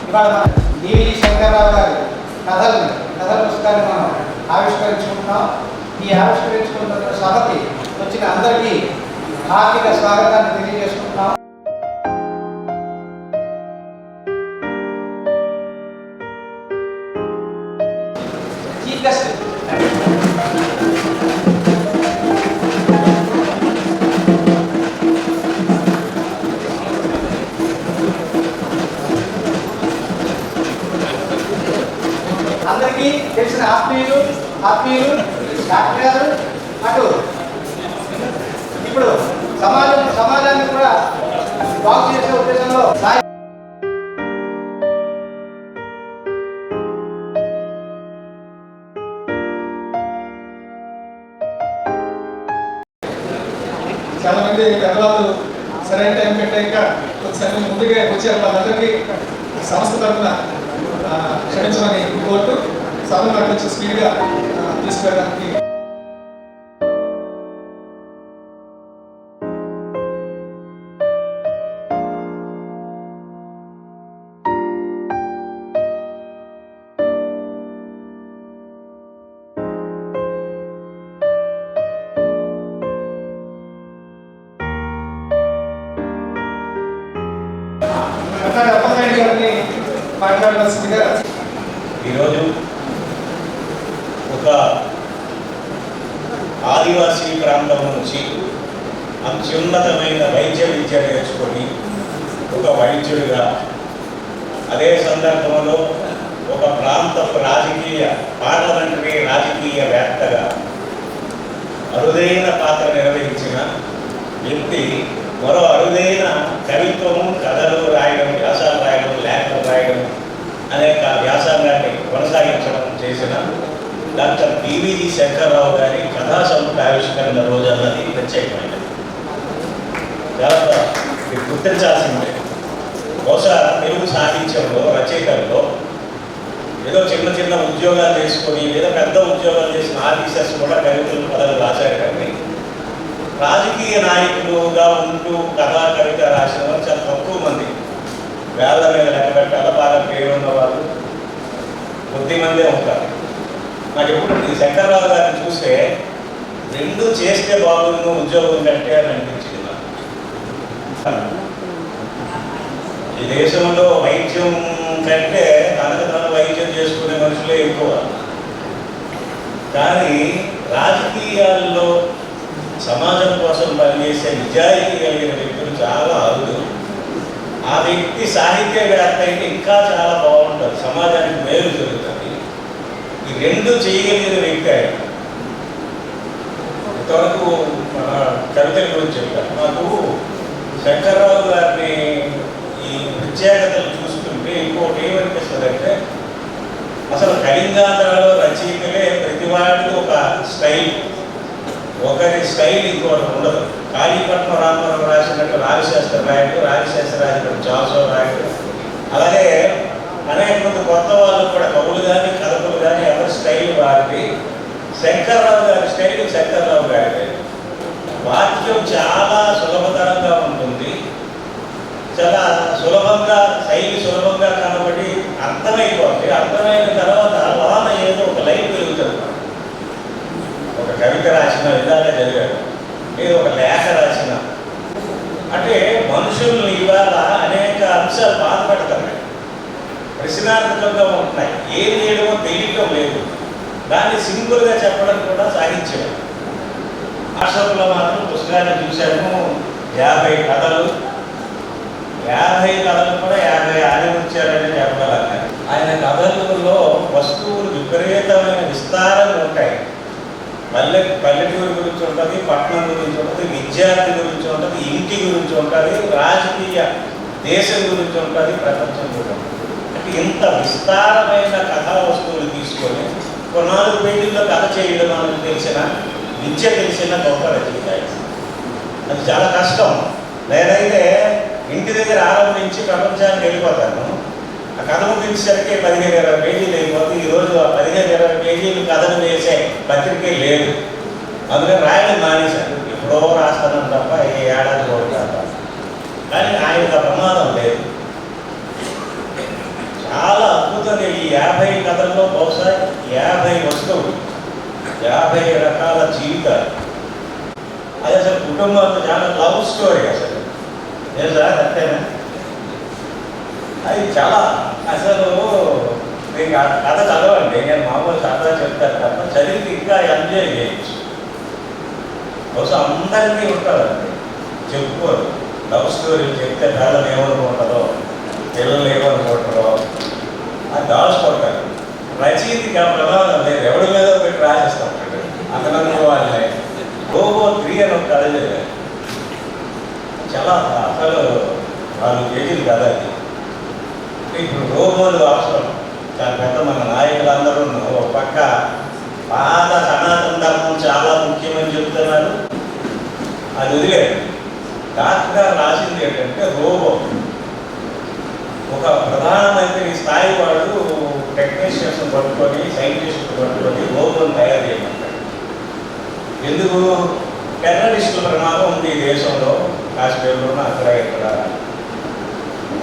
ఇవాళ డివి శంకర్రావు గారి కథల పుస్తకాన్ని మనం ఆవిష్కరించుకుంటున్నాం. ఈ ఆవిష్కరించుకున్న సభకి వచ్చిన అందరికీ హార్దిక స్వాగతాన్ని తెలియజేసుకుంటున్నాం. చీఫ్ గెస్ట్ అందరికీ తెలిసిన ఆత్మీయులు డాక్టర్ గారు అటు ఇప్పుడు సమాజాన్ని కూడా బాగు చేసే ఉద్దేశంలో చాలా మంది పెద్దవాళ్ళు సరైన టైం పెట్టాక కొంచెం ముందుగా వచ్చారు. వాళ్ళందరికీ సంస్థ తరఫున క్షమించమని కోరుతూ సభను అట్లా స్పీడ్గా తీసుకెళ్ళడానికి మాట్లాడవలసిందిగా ఈరోజు ఒక ఆదివాసీ ప్రాంతం నుంచి అత్యున్నతమైన వైద్య విద్య నేర్చుకొని ఒక వైద్యుడిగా, అదే సందర్భంలో ఒక ప్రాంతపు పార్లమెంటరీ రాజకీయవేత్తగా అరుదైన పాత్ర నిర్వహించిన వ్యక్తి మరో అరుదైన కవిత్వము, కథలు రాయడం, వ్యాసాలు రాయడం, లేఖలు రాయడం అనేక వ్యాసాంగాన్ని కొనసాగించడం చేసిన డాక్టర్ పివిజి శంకర్రావు గారి కథా సంపుట ఆవిష్కరణ రోజు అన్నది ప్రత్యేకమైనది. చాలా మీరు గుర్తించాల్సిందే. బహుశా తెలుగు సాహిత్యంలో రచయితల్లో ఏదో చిన్న ఉద్యోగాలు చేసుకొని లేదా పెద్ద ఉద్యోగాలు చేసిన ఆఫీసర్స్ కూడా కవితలు కథలు రాశారు. కానీ రాజకీయ నాయకులుగా ఉంటూ కథా కవిత రాసిన వాళ్ళు చాలా తక్కువ మంది. వేళ్ల మీద లెక్క పెట్టాల బాగా పేరు ఉన్న వాళ్ళు కొద్దిమందే ఉంటారు. నాకు ఎప్పుడు శంకర్రావు గారిని చూస్తే రెండు చేస్తే బాగుండు ఉద్యోగం కంటే అని అనిపించింది నాకు. ఈ దేశంలో వైద్యం కంటే తనకు వైద్యం చేసుకునే మనుషులే ఎక్కువ. కానీ రాజకీయాల్లో సమాజం కోసం పనిచేసే నిజాయితీ కలిగిన వ్యక్తులు చాలా అరుదు. ఆ వ్యక్తి సాహిత్యవేత్త అయితే ఇంకా చాలా బాగుంటుంది, సమాజానికి మేలు జరుగుతుంది. ఈ రెండు చేయగలిగిన వ్యక్తి ఆయన. ఇంతవరకు కవితల గురించి చెప్పారు. నాకు శంకర్రావు గారిని ఈ ప్రత్యేకతలు చూస్తుంటే ఇంకోటి ఏమనిపిస్తుందంటే, అసలు కళింగాంధ్రలో రచయితలే ప్రతి వాడికి ఒక స్టైల్, ఒకరి స్టైల్ ఇంకోటి ఉండదు. కాళీపట్నం రామారావు రాసినట్టు రావిశాస్త్రి రాయడు, రావిశాస్త్రి రాసినట్టు చాసో రాయడు. అలాగే అనేక మంది కొత్త వాళ్ళు కూడా కవులు కానీ కథకులు కానీ ఎవరి స్టైల్ వారిది. శంకర్రావు గారి స్టైల్ శంకర్రావు గారిది. వాక్యం చాలా సులభతరంగా ఉంటుంది, చాలా సులభంగా శైలి సులభంగా కనబడి అర్థమైపోతుంది. అర్థమైన తర్వాత లోన ఏదో ఒక లైన్ పెరుగుతుంది. ఒక కవిత రాసిన విధానం చదివాడు, లేదా ఒక లేఖ రాసిన, అంటే మనుషుల్ని ఇవాళ అనేక అంశాలు బాధపడతాయి, ప్రశ్నార్థకంగా ఉంటున్నాయి, ఏం చేయడమో తెలియటం లేదు. దాన్ని సింపుల్గా చెప్పడం కూడా సాహిత్యం. భాషలో మాత్రం పుస్తకాన్ని చూశాము 50 కథలు. 50 కథలు కూడా 50 ఆదిముత్యాలని చెప్పగలను. ఆయన కథలలో వస్తువులు విపరీతమైన విస్తారంగా ఉంటాయి. పల్లెటూరు గురించి ఉంటుంది, పట్టణం గురించి ఉంటుంది, విద్యార్థి గురించి ఉంటుంది, ఇంటి గురించి ఉంటుంది, రాజకీయ దేశం గురించి ఉంటుంది, ప్రపంచం గురించి ఉంటుంది. అంటే ఇంత విస్తారమైన కథా వస్తువులు తీసుకొని 4 పేజీల్లో కథ చేయడం మనకు తెలిసిన విద్య తెలిసిన గొప్ప రచయిత. అది చాలా కష్టం. నేనైతే ఇంటి దగ్గర ఆరంభించి ప్రపంచానికి వెళ్ళిపోతాను. ఆ కథ ముగించేసరికి 15-20 పేజీలు అయిపోతుంది. ఈరోజు ఆ 15-20 పేజీలు కథను వేసే పత్రికే లేదు. అందుకని రాయడం మానేశాను. ఎప్పుడో రాస్తాను తప్ప ఏ ఏడాది కూడా తప్ప. కానీ ఆయన ప్రమాదం లేదు. అడుగుతుంది ఈ 50 కథల్లో బహుశా 50 వస్తువులు, 50 రకాల జీవితాలు. అది అసలు కుటుంబంతో చాలా లవ్ స్టోరీ అసలు. ఏం సార్ అంతేనా? అది చాలా అసలు మీకు ఆ కథ చదవండి. నేను మామూలు సరదా చెప్తాను తప్ప చదివితే ఇంకా ఎంజాయ్ చేయొచ్చు. బహుశా అందరికీ ఉంటారండి, చెప్పుకోరు. లవ్ స్టోరీలు చెప్తే పిల్లలు ఏమనుకుంటారో, పిల్లలు ఏమనుకుంటారో అది దాచుకుంటారు. రచయితకి ఆ ప్రమాదం లేదు, ఎవరి మీద పెట్టి రాసేస్తాం అతను వాళ్ళే. రోబో 3 అని ఒక కథ చదివారు. చాలా అసలు 4 పేజీలు కథ అది. ఇప్పుడు రోబోలు అవసరం చాలా పెద్ద మన నాయకులందరూ ఒక పక్క పాత సనాతన ధర్మం చాలా ముఖ్యమని చెప్తున్నారు, అది వదిలేదు. డాక్టర్ గారు రాసింది ఏంటంటే రోబో ఒక ప్రధానమంత్రి స్థాయి వాడు టెక్నీషియన్స్ పట్టుకొని సైంటిస్టులు పట్టుకొని రోబోని తయారు చేయమంటాడు. ఎందుకు? టెర్రరిస్టుల ప్రమాదం ఉంది ఈ దేశంలో, కాశ్మీర్లోనూ అక్కడ ఇక్కడ.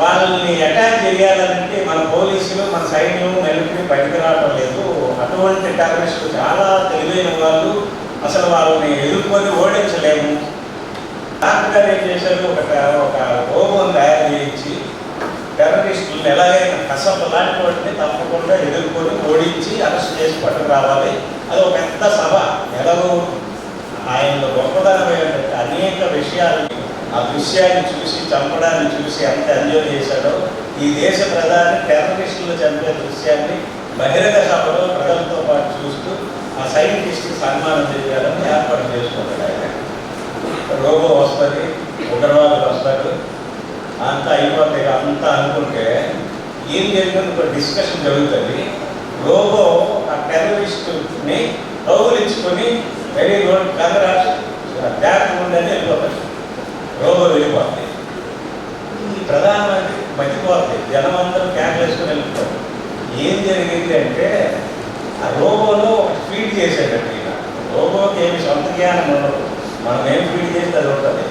వాళ్ళని అటాక్ చేయాలంటే మన పోలీసులు, మన సైన్యం, మిలిటరీ బయటకు రావడం లేదు. అటువంటి టెర్రరిస్టులు చాలా తెలివైన వాళ్ళు, అసలు వాళ్ళని ఎదుర్కొని ఓడించలేము. డాక్టర్ గారు ఏం చేశారు, ఒక రోబోని తయారు చేయించి టెర్రరిస్టులను ఎలాగైనా కసపు లాంటి వాటిని తప్పకుండా ఎదుర్కొని ఓడించి అరెస్ట్ చేసి పట్టుకు రావాలి. అది ఒక పెద్ద సభ. ఎలాగో ఆయనలో గొప్పదనం ఏంటంటే అనేక విషయాలు, ఆ దృశ్యాన్ని చూసి చంపడాన్ని చూసి ఎంత ఎంజాయ్ చేశాడో, ఈ దేశ ప్రధాని టెర్రరిస్టులు చంపే దృశ్యాన్ని బహిరంగ సభలో ప్రజలతో పాటు చూస్తూ ఆ సైంటిస్ట్కి సన్మానం చేయాలని ఏర్పాటు చేసుకుంటాడు ఆయన. రోబో వస్తుంది, ఉగ్రవాదులు వస్తారు, అంతా అయిపోతే అంతా అనుకుంటే ఏం జరిగింది, ఒక డిస్కషన్ జరుగుతుంది. రోబో ఆ టెర్రరిస్టుని కౌగులించుకొని వెరీ గుడ్ కంగ్రాట్స్ జాగ్రత్త ఉండని వెళ్ళిపోతాడు. రోబో వెళ్ళిపోతుంది. ఈ ప్రధానమంత్రి మర్చిపోతుంది, జనం అందరూ క్యాన్ వేసుకొని వెళ్ళిపోతారు. ఏం జరిగింది అంటే ఆ రోబోలో ఫీడ్ చేసేటట్టు. ఇలా రోబోకి ఏమి సొంత జ్ఞానం ఉండదు, మనం ఏం ఫీడ్ చేస్తే అది ఉంటుంది.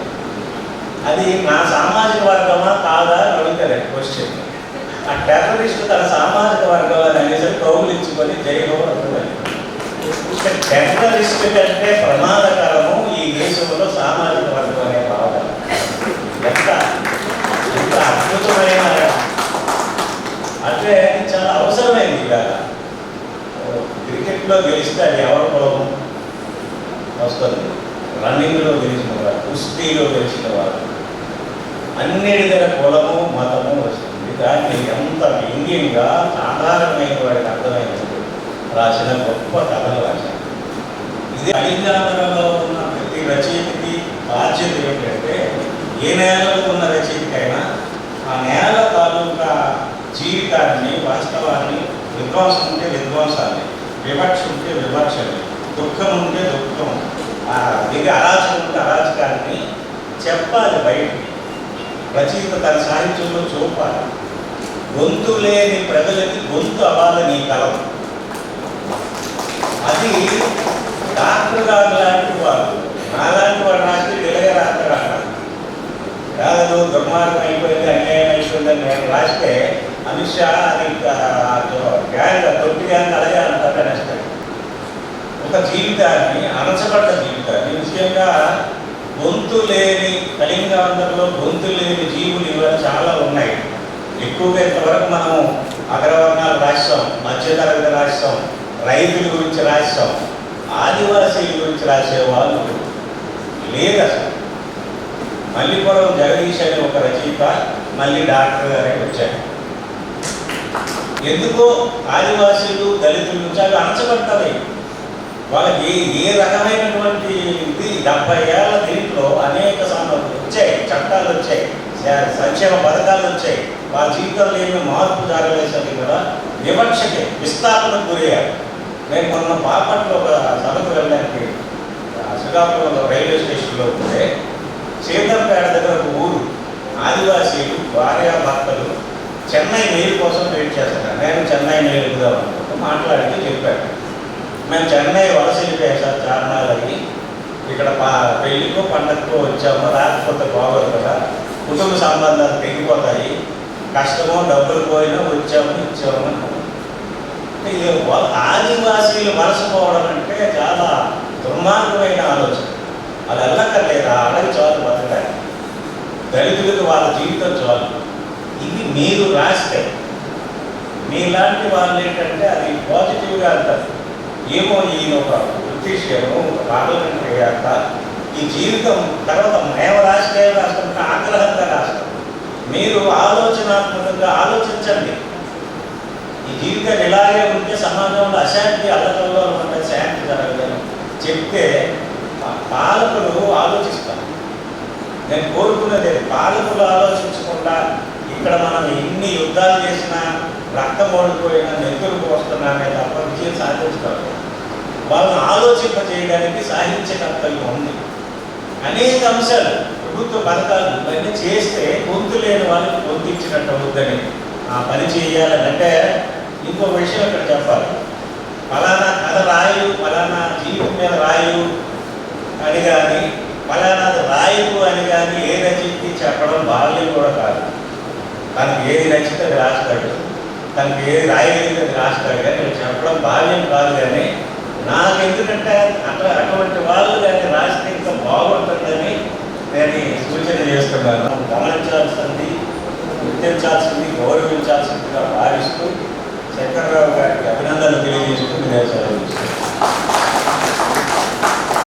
అది నా సామాజిక వర్గమా కాదా అని అడుగుతారు క్వశ్చన్. ఆ టెర్రరిస్ట్ తన సామాజిక వర్గం అని అనేసరికి కౌగులించుకొని జైలు అంటున్నాడు. టెర్రరిస్ట్ కంటే ప్రమాదకరము ఈ దేశంలో సామాజిక వర్గం అనే భావన. ఎంత అద్భుతమైన అంటే చాలా అవసరమైంది. ఇలాగ క్రికెట్లో గెలిస్తే అది ఎవరి కులం వస్తుంది, రన్నింగ్లో గెలిచిన వారు, కుస్తీలో గెలిచిన వారు, అన్నిటికీ కులము మతము వస్తుంది. దాన్ని ఎంత వ్యంగ్యంగా సాధారణమైన వాడికి అర్థమైనది రాసిన గొప్ప కథలు రాశారు. ఇది అడిగాలలో ఉన్న ప్రతి రచయితకి బాధ్యత ఏంటంటే, ఏ నేలలో ఉన్న రచయితకైనా ఆ నేల తాలూకా జీవితాన్ని, వాస్తవాన్ని, విధ్వంసం ఉంటే విధ్వంసాన్ని, వివక్ష ఉంటే వివక్షని, దుఃఖం ఉంటే దుఃఖం, ఇది అరాచకం ఉంటే అరాచకాన్ని చెప్పాలి బయటికి. రచయిత తన సాహిత్యంలో చూపాలి. గొంతు లేని ప్రజలకి గొంతు అవ్వాలి నీ కలం. అది డాక్టర్ గారు లాంటి వారు, నాలాంటి వాడు రాస్తే ఇలాగే రాస్తాడు అన్నారు. కాదు దుర్మార్గం అయిపోయింది, అన్యాయం అయిపోయిందని నేను రాస్తే అమిత్ షా అది గ్యాంగ్ తొట్టి గ్యాంగ్ అలాగే అంటారు అనేస్తాడు. ఒక జీవితాన్ని, అణచబడ్డ జీవితాన్ని, ముఖ్యంగా గొంతు లేని కళింగాంధ్రలో గొంతు లేని జీవులు ఇవాళ చాలా ఉన్నాయి. ఎక్కువగా ఇంతవరకు మనము అగ్రవర్ణాలు రాస్తాం, మధ్యతరగతి రాస్తాం, రైతుల గురించి రాస్తాం, ఆదివాసీల గురించి రాసేవాళ్ళు లేదు అసలు. మల్లిపురం జగదీష్ అనే ఒక రచయిత మళ్ళీ డాక్టర్ గారే వచ్చారు. ఎందుకో ఆదివాసీలు, దళితులు చాలా అణచబడతాయి. వాళ్ళకి ఏ రకమైనటువంటి ఇది 70 ఏళ్ళ దీంట్లో అనేక వచ్చాయి, చట్టాలు వచ్చాయి, సంక్షేమ పథకాలు వచ్చాయి. వాళ్ళ జీవితంలో ఏమి మార్పు జరగలేసరికి కూడా వివక్షకి, విస్థాపనకు గురయ్యారు. నేను మొన్న బాపట్లో ఒక సభకు వెళ్ళడానికి శ్రీకాకుళంలో రైల్వే స్టేషన్లో ఉంటే, సీతంపేట దగ్గర ఒక ఊరు, ఆదివాసీలు భార్యాభర్తలు చెన్నై మెయిల్ కోసం వెయిట్ చేస్తున్నారు. నేను చెన్నై మెయిల్ ఎక్కుదాం అనుకుంటూ మాట్లాడితే చెప్పాను, మేము చెన్నై వలస వెళ్ళిపోయాం సార్, చార్నాలకి ఇక్కడ పెళ్ళికో పండగకో వచ్చాము, రాకపోతే బాగోదు కదా, కుటుంబ సంబంధాలు తెగిపోతాయి, కష్టమో డబ్బులు పోయినా వచ్చాము ఇచ్చాము. అంటే ఇది ఆదివాసీలు మరచిపోవడం అంటే చాలా దుర్మార్గమైన ఆలోచన. అది అల్లక్కర్లేదు, ఆ అడవి చాలు బతకడానికి, దళితులకు వాళ్ళ జీవితం చాలు. ఇవి మీరు రాస్తే మీలాంటి వాళ్ళు ఏంటంటే అది పాజిటివ్గా అంటారు. ఏమో ఈయన ఒక బ్రిటిషియను, ఒక పార్లమెంటరీ అయ్యాక ఈ జీవితం తర్వాత మేము రాష్ట్రీయ రాష్ట్రంగా ఆగ్రహంగా రాష్ట్రం. మీరు ఆలోచనాత్మకంగా ఆలోచించండి. ఈ జీవితాన్ని ఇలాగే ఉంటే సమాజంలో అశాంతి అల్లకల్లో ఉంటే శాంతి జరగదని చెప్తే పాలకులు ఆలోచిస్తారు. నేను కోరుకున్నది పాలకులు ఆలోచించకుండా ఇక్కడ మనం ఎన్ని యుద్ధాలు చేసినా రక్తం ఓడిపోయినా నెత్తులు పోస్తున్నామే తప్ప విజయం సాధించగలరు. వాళ్ళని ఆలోచింపజేయడానికి సాహిత్య కర్తవ్యం ఉంది. అనేక అంశాలు ప్రభుత్వ పథకాలు ఇవన్నీ చేస్తే గొంతు లేని వాళ్ళకి గొంతు ఇచ్చినట్టు అవుద్దని ఆ పని చేయాలంటే ఇంకో విషయం ఇక్కడ చెప్పాలి. ఫలానా కథ రాయు, ఫలానా జీవితం మీద రాయు అని కానీ, ఫలానాది రాయు అని కానీ ఏ రచయితకి చెప్పడం బాల్యం కూడా కాదు. తనకు ఏది నచ్చితే అది రాస్తాడు, తనకు ఏది రాయగలిగితే అది రాస్తాడు, కానీ చెప్పడం బాల్యం కాదు. కానీ నాకు ఎందుకంటే అటువంటి వాళ్ళు కానీ రాస్తే ఇంకా బాగుంటుందని నేను సూచన చేస్తున్నాను. గమనించాల్సింది, గుర్తించాల్సింది, గౌరవించాల్సిందిగా భావిస్తూ శంకర్రావు గారి